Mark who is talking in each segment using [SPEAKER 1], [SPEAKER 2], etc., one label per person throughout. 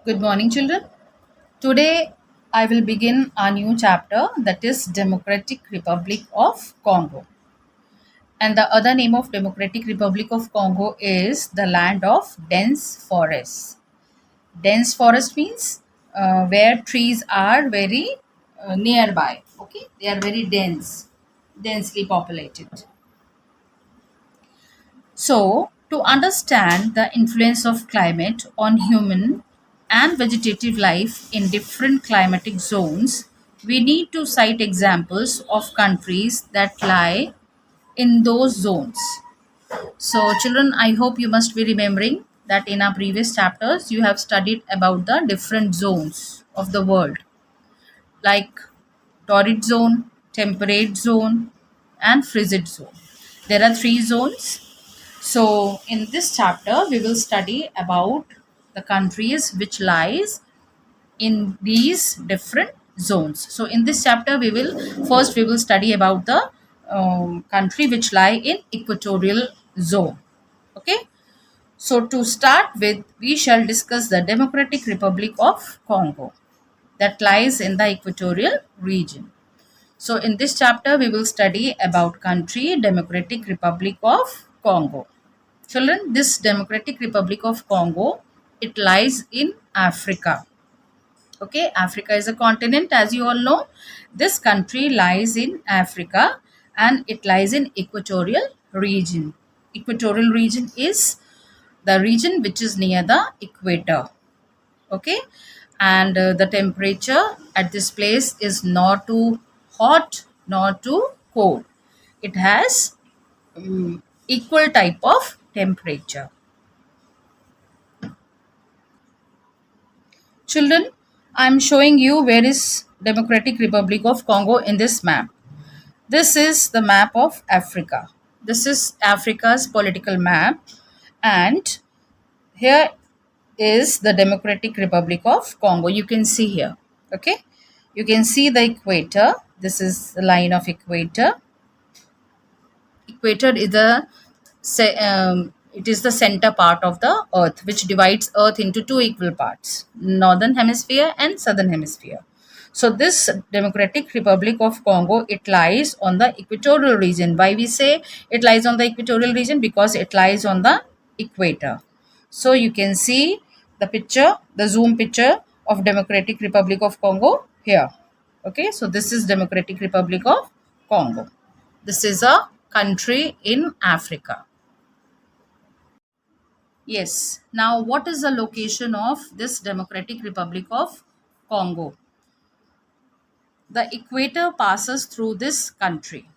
[SPEAKER 1] Good morning, children. Today I will begin a new chapter, that is Democratic Republic of Congo. And the other name of Democratic Republic of Congo is the land of dense forests. Dense forest means where trees are very nearby. Okay, they are very densely populated. So, to understand the influence of climate on human and vegetative life in different climatic zones, we need to cite examples of countries that lie in those zones. So, children, I hope you must be remembering that in our previous chapters you have studied about the different zones of the world, like torrid zone, temperate zone, and frigid zone. There are three zones. So in this chapter, we will study about the countries which lies in these different zones. So in this chapter, we will study about the country which lie in equatorial zone. Okay. So to start with, we shall discuss the Democratic Republic of Congo that lies in the equatorial region. So in this chapter, we will study about country Democratic Republic of Congo. Children, this Democratic Republic of Congo, it lies in Africa. Okay, Africa is a continent, as you all know. This country lies in Africa and it lies in equatorial region. Equatorial region is the region which is near the equator. Okay, and the temperature at this place is not too hot nor too cold. It has equal type of temperature. Children, I'm showing you where is Democratic Republic of Congo in this map. This is the map of Africa. This is Africa's political map, and here is the Democratic Republic of Congo. You can see here. Okay, you can see the equator. This is the line of equator. Equator is it is the center part of the earth, which divides earth into two equal parts, northern hemisphere and southern hemisphere. So this Democratic Republic of Congo, it lies on the equatorial region. Why we say it lies on the equatorial region? Because it lies on the equator. So you can see the picture, the zoom picture of Democratic Republic of Congo here. Okay, so this is Democratic Republic of Congo. This is a country in Africa. Yes. Now, what is the location of this Democratic Republic of Congo? The equator passes through this country.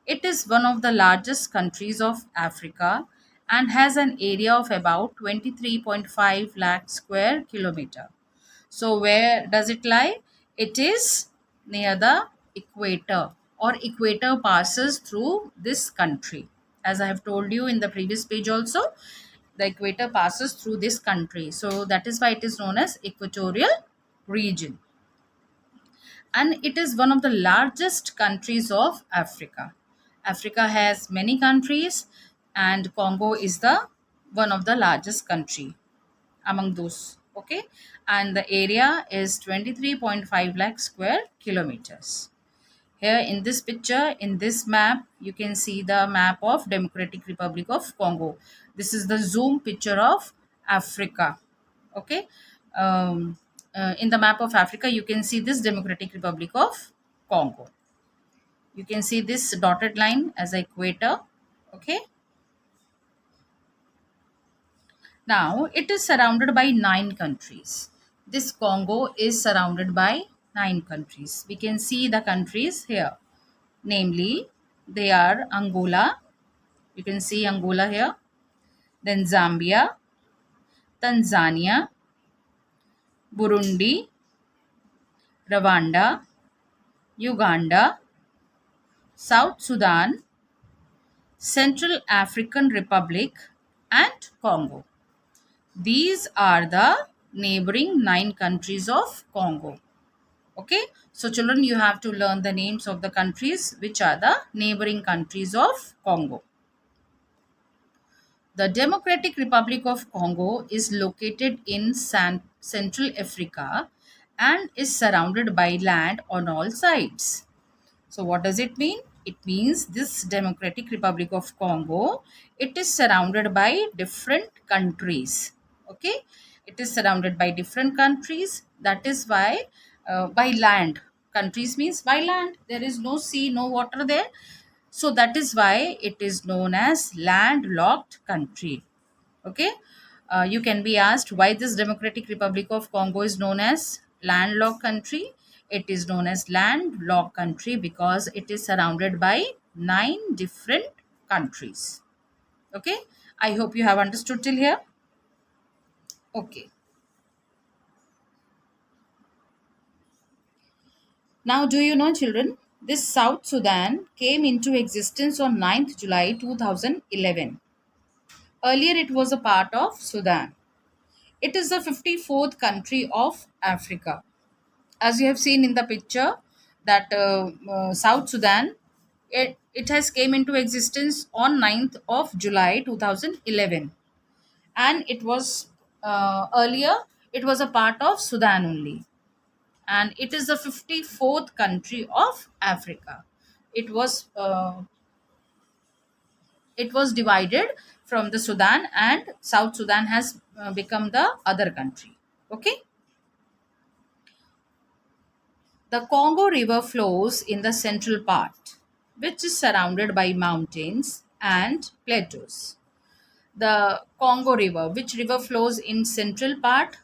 [SPEAKER 1] It is one of the largest countries of Africa and has an area of about 23.5 lakh square kilometer. So where does it lie? It is near the equator, or equator passes through this country. As I have told you in the previous page also, the equator passes through this country. So that is why it is known as equatorial region. And it is one of the largest countries of Africa. Africa has many countries and Congo is the one of the largest country among those. Okay, and the area is 23.5 lakh square kilometers. Here in this picture, in this map, you can see the map of Democratic Republic of Congo. This is the zoom picture of Africa. Okay, in the map of Africa, you can see this Democratic Republic of Congo. You can see this dotted line as equator. Okay, now, it is surrounded by nine countries. This Congo is surrounded by nine countries. We can see the countries here. Namely, they are Angola. You can see Angola here. Then Zambia, Tanzania, Burundi, Rwanda, Uganda, South Sudan, Central African Republic, and Congo. These are the neighboring nine countries of Congo. Okay, so children, you have to learn the names of the countries which are the neighboring countries of Congo. The Democratic Republic of Congo is located in Central Africa and is surrounded by land on all sides. So what does it mean? It means this Democratic Republic of Congo, it is surrounded by different countries. Okay, it is surrounded by different countries. That is why by land. Countries means by land. There is no sea, no water there. So that is why it is known as landlocked country. Okay, you can be asked why this Democratic Republic of Congo is known as landlocked country. It is known as landlocked country because it is surrounded by 9 different countries. Okay, I hope you have understood till here. Okay, now do you know, children, this South Sudan came into existence on 9th July 2011. Earlier it was a part of Sudan. It is the 54th country of Africa. As you have seen in the picture, that South Sudan, it has came into existence on 9th of July 2011, and it was earlier it was a part of Sudan only, and it is the 54th country of Africa. It was uh, it was divided from the Sudan, and South Sudan has become the other country. Okay. The Congo River flows in the central part, which is surrounded by mountains and plateaus. The Congo River, which river flows in central part?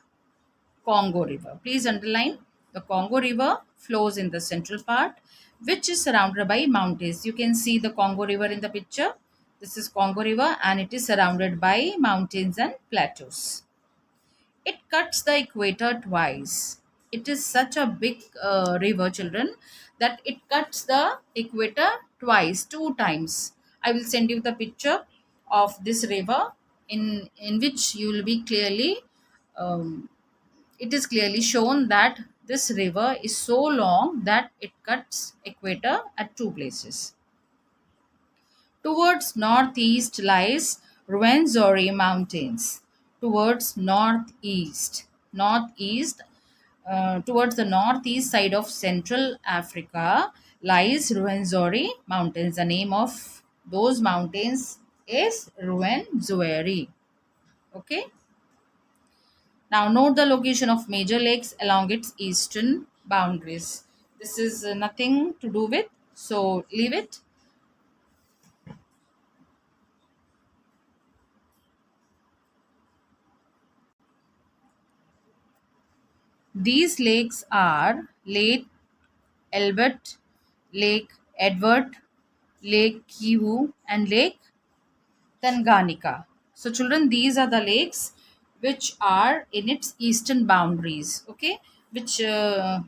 [SPEAKER 1] Congo River. Please underline, the Congo River flows in the central part, which is surrounded by mountains. You can see the Congo River in the picture. This is Congo River and it is surrounded by mountains and plateaus. It cuts the equator twice. It is such a big river, children, that it cuts the equator twice, 2 times. I will send you the picture of this river in which you will be clearly, um, it is clearly shown that this river is so long that it cuts equator at 2 places. Towards northeast lies Rwenzori Mountains. Towards northeast, towards the northeast side of Central Africa lies Rwenzori Mountains. The name of those mountains is Rwenzori. Okay. Now note the location of major lakes along its eastern boundaries. This is nothing to do with, so leave it. These lakes are Lake Albert, Lake Edward, Lake Kivu, and Lake Tanganyika. So, children, these are the lakes which are in its eastern boundaries. Okay, which I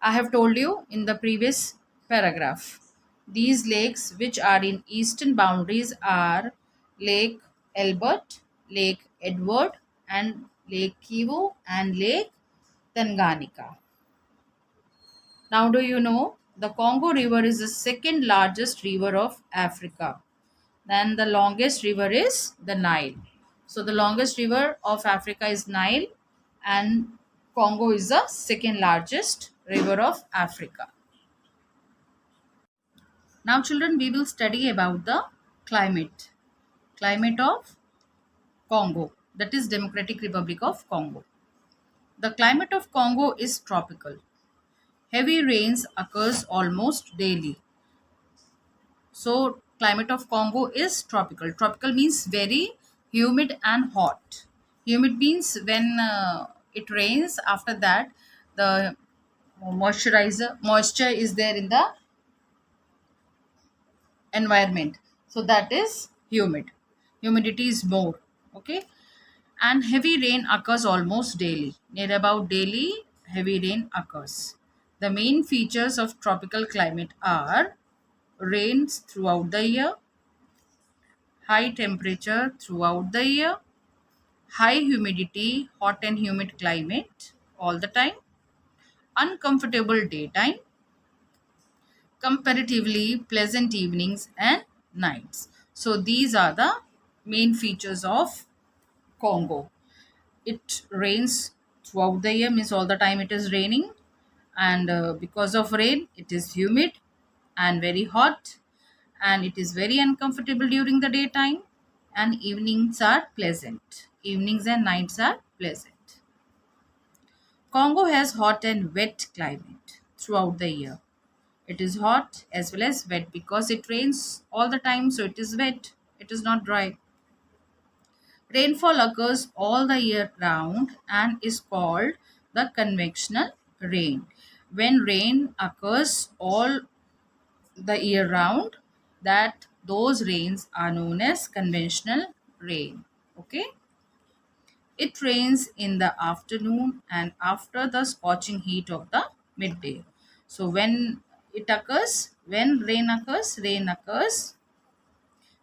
[SPEAKER 1] have told you in the previous paragraph. These lakes which are in eastern boundaries are Lake Albert, Lake Edward, and Lake Kivu, and Lake Tanganyika. Now, do you know the Congo River is the second largest river of Africa? Then the longest river is the Nile. So, the longest river of Africa is Nile, and Congo is the second largest river of Africa. Now, children, we will study about the climate. Climate of Congo, that is Democratic Republic of Congo. The climate of Congo is tropical. Heavy rains occurs almost daily. So, climate of Congo is tropical. Tropical means very humid and hot. Humid means when it rains, after that the moisture is there in the environment. So that is humid. Humidity is more. Okay. And heavy rain occurs almost daily. Near about daily, heavy rain occurs. The main features of tropical climate are rains throughout the year, high temperature throughout the year, high humidity, hot and humid climate all the time, uncomfortable daytime, comparatively pleasant evenings and nights. So these are the Main features of Congo. It rains throughout the year, means all the time it is raining, and because of rain it is humid and very hot, and it is very uncomfortable during the daytime, and evenings are pleasant. Evenings and nights are pleasant. Congo has hot and wet climate throughout the year. It is hot as well as wet because it rains all the time, so it is wet. It is not dry. Rainfall occurs all the year round and is called the convectional rain. When rain occurs all the year round, that those rains are known as conventional rain. Okay? It rains in the afternoon and after the scorching heat of the midday. So when rain occurs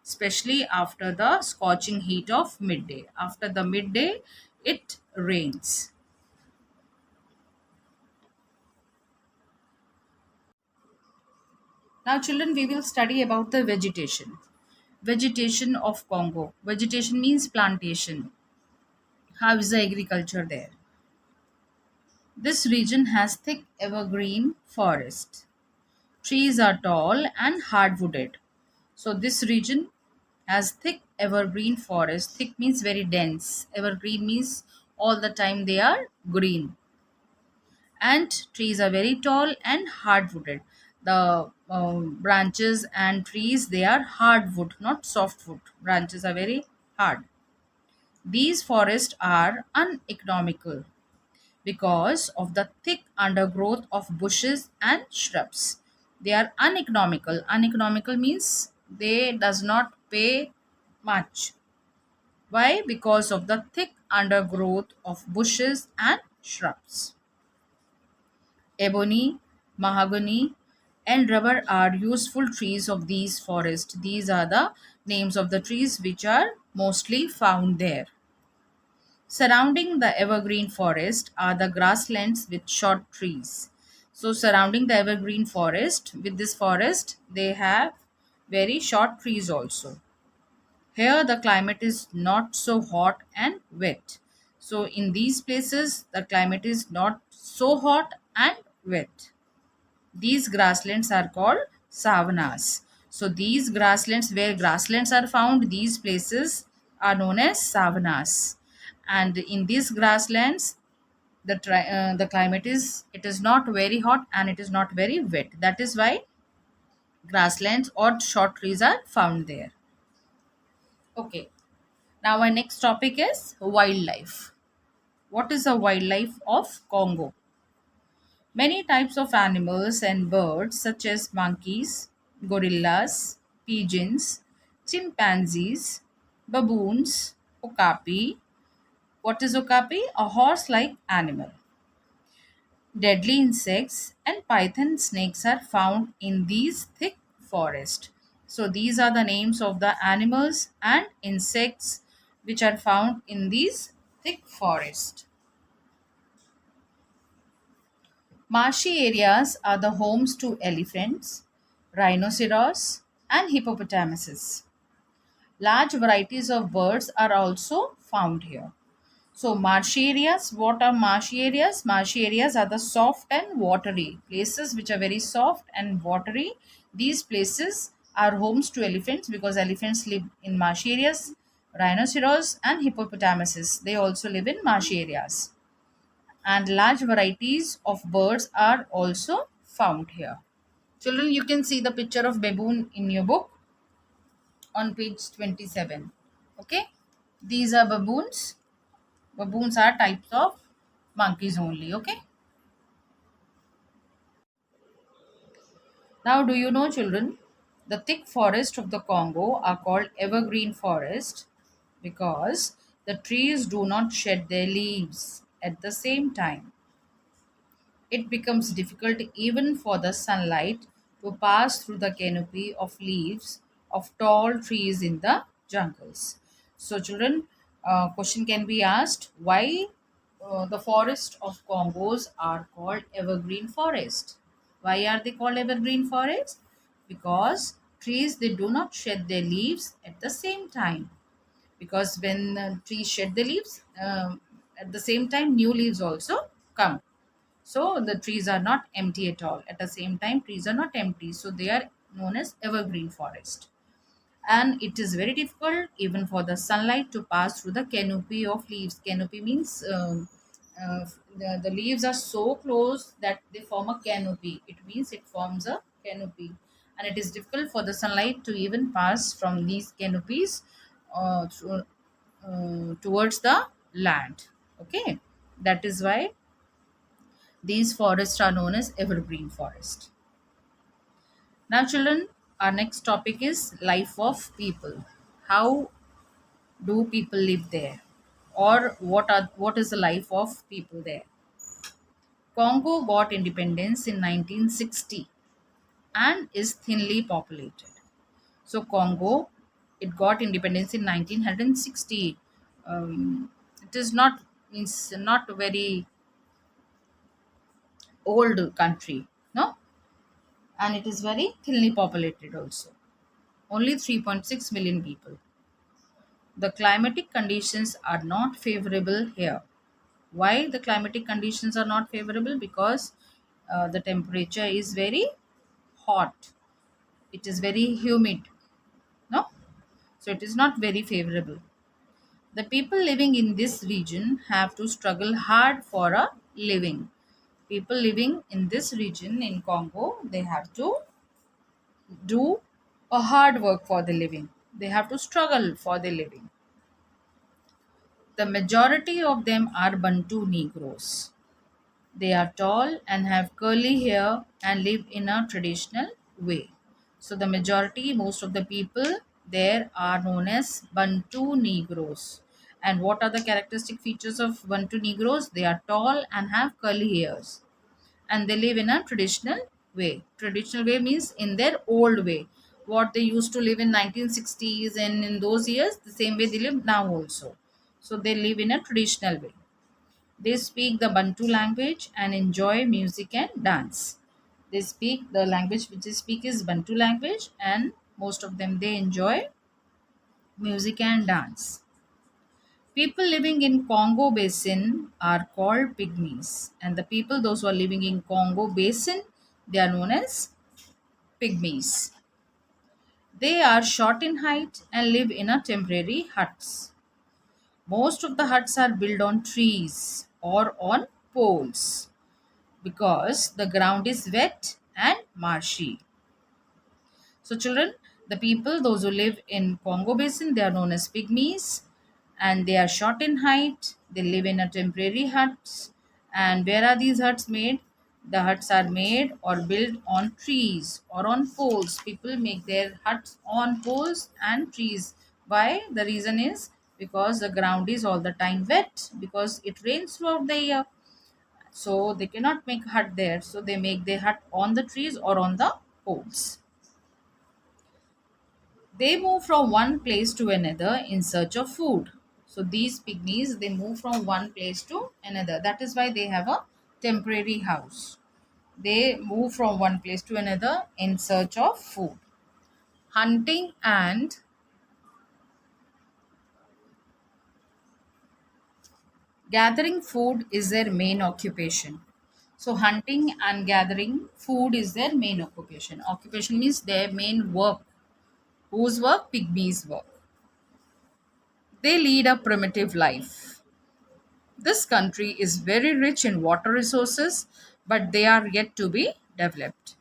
[SPEAKER 1] especially after the scorching heat of midday. After the midday, it rains. Now, children, we will study about the vegetation. Vegetation of Congo. Vegetation means plantation. How is the agriculture there? This region has thick evergreen forest. Trees are tall and hardwooded. So this region has thick evergreen forest. Thick means very dense. Evergreen means all the time they are green. And trees are very tall and hardwooded. The branches and trees, they are hardwood, not softwood. Branches are very hard. These forests are uneconomical because of the thick undergrowth of bushes and shrubs. They are uneconomical. Uneconomical means they does not pay much. Why? Because of the thick undergrowth of bushes and shrubs. Ebony, mahogany, and rubber are useful trees of these forests. These are the names of the trees which are mostly found there. Surrounding the evergreen forest are the grasslands with short trees. So, surrounding the evergreen forest, with this forest, they have very short trees also. Here, the climate is not so hot and wet. So, in these places, the climate is not so hot and wet. These grasslands are called savannas. So, these grasslands, where grasslands are found, these places are known as savannas. And in these grasslands, the climate is, it is not very hot and it is not very wet. That is why grasslands or short trees are found there. Okay. Now, our next topic is wildlife. What is the wildlife of Congo? Many types of animals and birds, such as monkeys, gorillas, pigeons, chimpanzees, baboons, okapi. What is okapi? A horse like animal. Deadly insects and python snakes are found in these thick forests. So, these are the names of the animals and insects which are found in these thick forests. Marshy areas are the homes to elephants, rhinoceros, and hippopotamuses. Large varieties of birds are also found here. So, marshy areas, what are marshy areas? Marshy areas are the soft and watery places which are very soft and watery. These places are homes to elephants because elephants live in marshy areas. Rhinoceros and hippopotamuses, they also live in marshy areas, and large varieties of birds are also found here. Children, you can see the picture of baboon in your book on page 27. Okay, these are baboons. Baboons are types of monkeys only. Okay, now do you know, children, the thick forest of the Congo are called evergreen forest because the trees do not shed their leaves at the same time. It becomes difficult even for the sunlight to pass through the canopy of leaves of tall trees in the jungles. So, children, question can be asked, why the forest of Congos are called evergreen forest? Why are they called evergreen forest? Because trees, they do not shed their leaves at the same time. because when trees shed the leaves, at the same time new leaves also come. So the trees are not empty at all. At the same time, trees are not empty, so they are known as evergreen forest. And it is very difficult even for the sunlight to pass through the canopy of leaves. Canopy means the leaves are so close that they form a canopy. It means it forms a canopy, and it is difficult for the sunlight to even pass from these canopies towards the land. Okay, that is why these forests are known as evergreen forest. Now, children, our next topic is life of people. How do people live there, or what is the life of people there? Congo got independence in 1960 and is thinly populated. So Congo, it got independence in 1960. It is not, means not a very old country, no, and it is very thinly populated also. Only 3.6 million people. The climatic conditions are not favorable here. Why the climatic conditions are not favorable? Because the temperature is very hot. It is very humid. No? So it is not very favorable. The people living in this region have to struggle hard for a living. People living in this region in Congo, they have to do a hard work for the living. They have to struggle for the living. The majority of them are Bantu Negroes. They are tall and have curly hair and live in a traditional way. So, the majority, most of the people there are known as Bantu Negroes. And what are the characteristic features of Bantu Negroes? They are tall and have curly hairs, and they live in a traditional way. Traditional way means in their old way. What they used to live in 1960s and in those years, the same way they live now also. So they live in a traditional way. They speak the Bantu language and enjoy music and dance. They speak the language which they speak is Bantu language, and most of them they enjoy music and dance. People living in Congo Basin are called pygmies, and the people those who are living in Congo Basin, they are known as pygmies. They are short in height and live in a temporary huts. Most of the huts are built on trees or on poles because the ground is wet and marshy. So, children, the people, those who live in Congo Basin, they are known as pygmies, and they are short in height. They live in a temporary huts. And where are these huts made? The huts are made or built on trees or on poles. People make their huts on poles and trees. Why? The reason is because the ground is all the time wet because it rains throughout the year. So they cannot make hut there. So they make their hut on the trees or on the poles. They move from one place to another in search of food. So these pygmies, they move from one place to another. That is why they have a temporary house. They move from one place to another in search of food. Hunting and gathering food is their main occupation. So hunting and gathering food is their main occupation. Occupation means their main work. Whose work? Pygmies' work. They lead a primitive life. This country is very rich in water resources, but they are yet to be developed.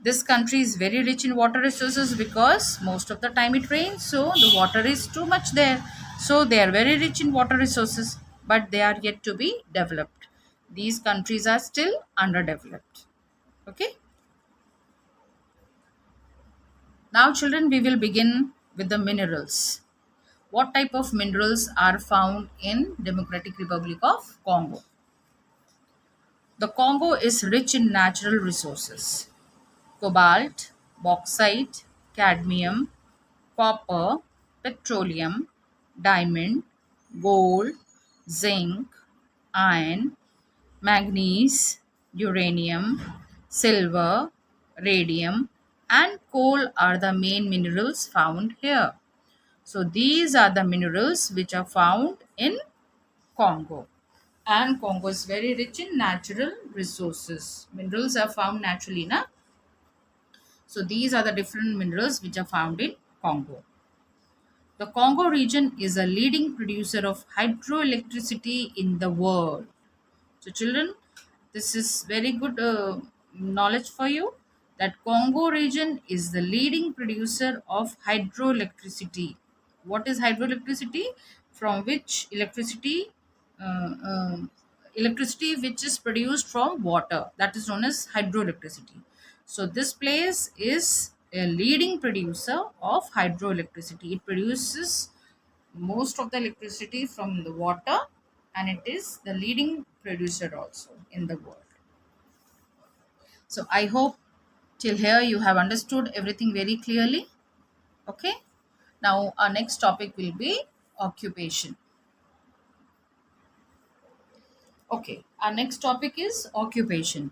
[SPEAKER 1] This country is very rich in water resources because most of the time it rains, so the water is too much there. So they are very rich in water resources, but they are yet to be developed. These countries are still underdeveloped. Okay. Now, children, we will begin with the minerals. What type of minerals are found in Democratic Republic of Congo? The Congo is rich in natural resources: cobalt, bauxite, cadmium, copper, petroleum, diamond, gold, zinc, iron, manganese, uranium, silver, radium, and coal are the main minerals found here. So these are the minerals which are found in Congo. And Congo is very rich in natural resources. Minerals are found naturally, na? So these are the different minerals which are found in Congo. The Congo region is a leading producer of hydroelectricity in the world. So, children, this is very good knowledge for you that Congo region is the leading producer of hydroelectricity. What is hydroelectricity? From which uh, um, electricity which is produced from water, that is known as hydroelectricity. So, this place is a leading producer of hydroelectricity. It produces most of the electricity from the water, and it is the leading producer also in the world. So I hope till here you have understood everything very clearly. Okay, now our next topic will be occupation. Okay, our next topic is occupation.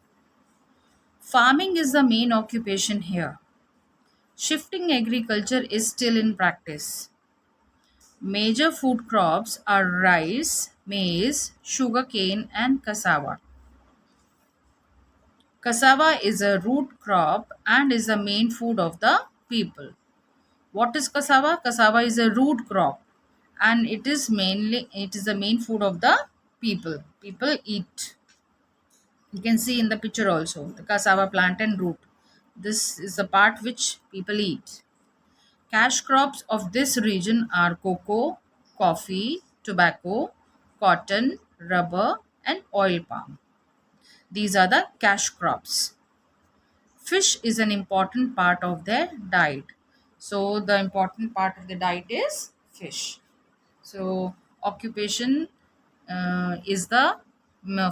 [SPEAKER 1] Farming is the main occupation here. Shifting agriculture is still in practice. Major food crops are rice, maize, sugarcane, and cassava. Cassava is a root crop and is the main food of the people. What is cassava? Cassava is a root crop and it is the main food of the people. People eat. You can see in the picture also the cassava plant and root. This is the part which people eat. Cash crops of this region are cocoa, coffee, tobacco, cotton, rubber, and oil palm. These are the cash crops. Fish is an important part of their diet. So the important part of the diet is fish. So occupation is the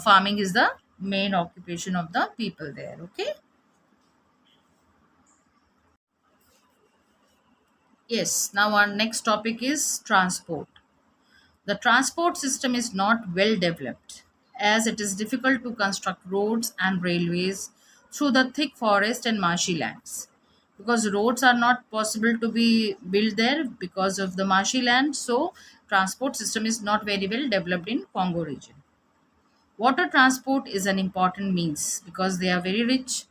[SPEAKER 1] farming is the main occupation of the people there. Okay. Yes. Now our next topic is transport. The transport system is not well developed as it is difficult to construct roads and railways through the thick forest and marshy lands. Because roads are not possible to be built there because of the marshy land, so transport system is not very well developed in Congo region. Water transport is an important means because they are very rich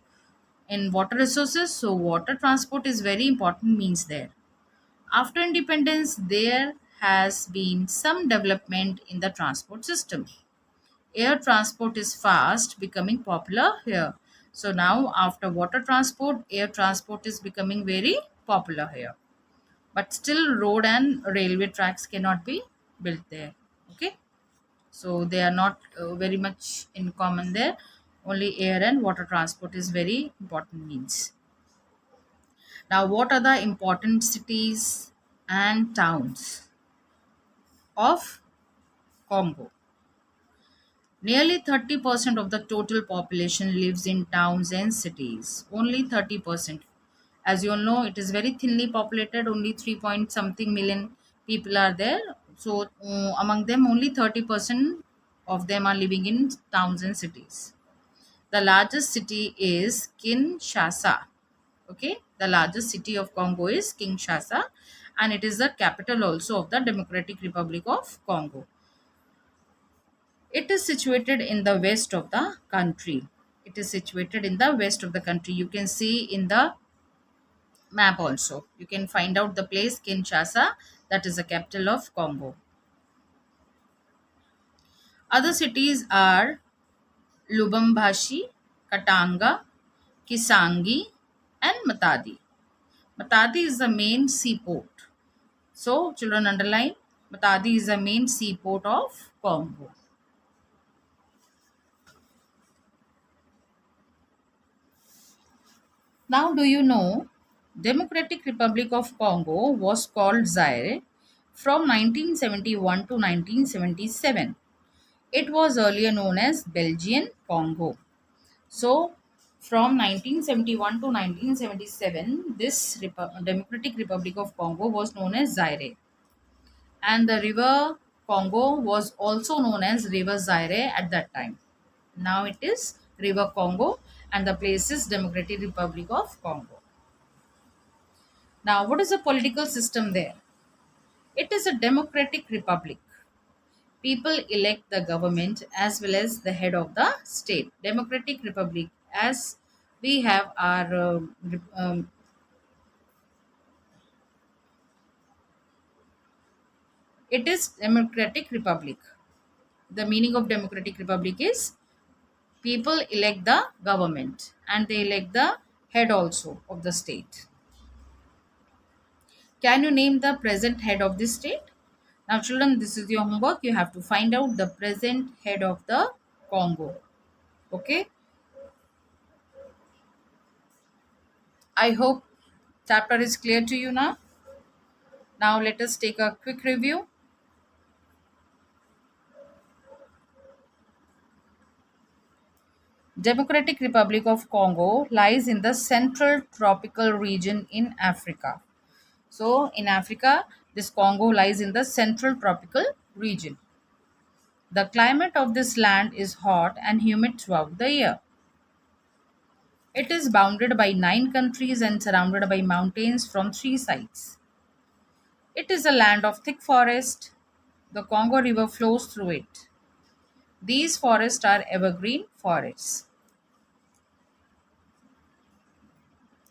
[SPEAKER 1] in water resources, so water transport is very important means there. After independence, there has been some development in the transport system. Air transport is fast becoming popular here. So now, after water transport, air transport is becoming very popular here. But still, road and railway tracks cannot be built there. Okay, so they are not very much in common there. Only air and water transport is very important means. Now, what are the important cities and towns of Congo? Nearly 30% of the total population lives in towns and cities. Only 30%. As you all know, it is very thinly populated. Only 3 point something million people are there. So, among them, only 30% of them are living in towns and cities. The largest city is Kinshasa. Okay, the largest city of Congo is Kinshasa, and it is the capital also of the Democratic Republic of Congo. It is situated in the west of the country. It is situated in the west of the country. You can see in the map also. You can find out the place Kinshasa, that is the capital of Congo. Other cities are Lubumbashi, Katanga, Kisangi, and Matadi. Matadi is the main seaport. So, children underline, Matadi is the main seaport of Congo. Now, do you know Democratic Republic of Congo was called Zaire from 1971 to 1977. It was earlier known as Belgian Congo. So, from 1971 to 1977, this Democratic Republic of Congo was known as Zaire. And the river Congo was also known as River Zaire at that time. Now it is River Congo, and the place is Democratic Republic of Congo. Now, what is the political system there? It is a democratic republic. People elect the government as well as the head of the state. Democratic republic, as we have our it is democratic republic. The meaning of democratic republic is people elect the government and they elect the head also of the state. Can you name the present head of the state? Now, children, this is your homework. You have to find out the present head of the Congo. Okay. I hope chapter is clear to you now. Now, let us take a quick review. Democratic Republic of Congo lies in the central tropical region in Africa. So, in Africa, this Congo lies in the central tropical region. The climate of this land is hot and humid throughout the year. It is bounded by 9 countries and surrounded by mountains from 3 sides. It is a land of thick forest. The Congo River flows through it. These forests are evergreen forests.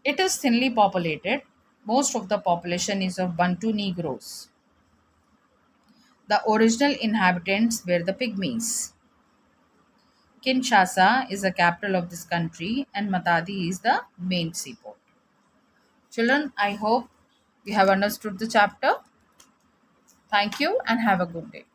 [SPEAKER 1] It is thinly populated. Most of the population is of Bantu Negroes. The original inhabitants were the Pygmies. Kinshasa is the capital of this country and Matadi is the main seaport. Children, I hope you have understood the chapter. Thank you and have a good day.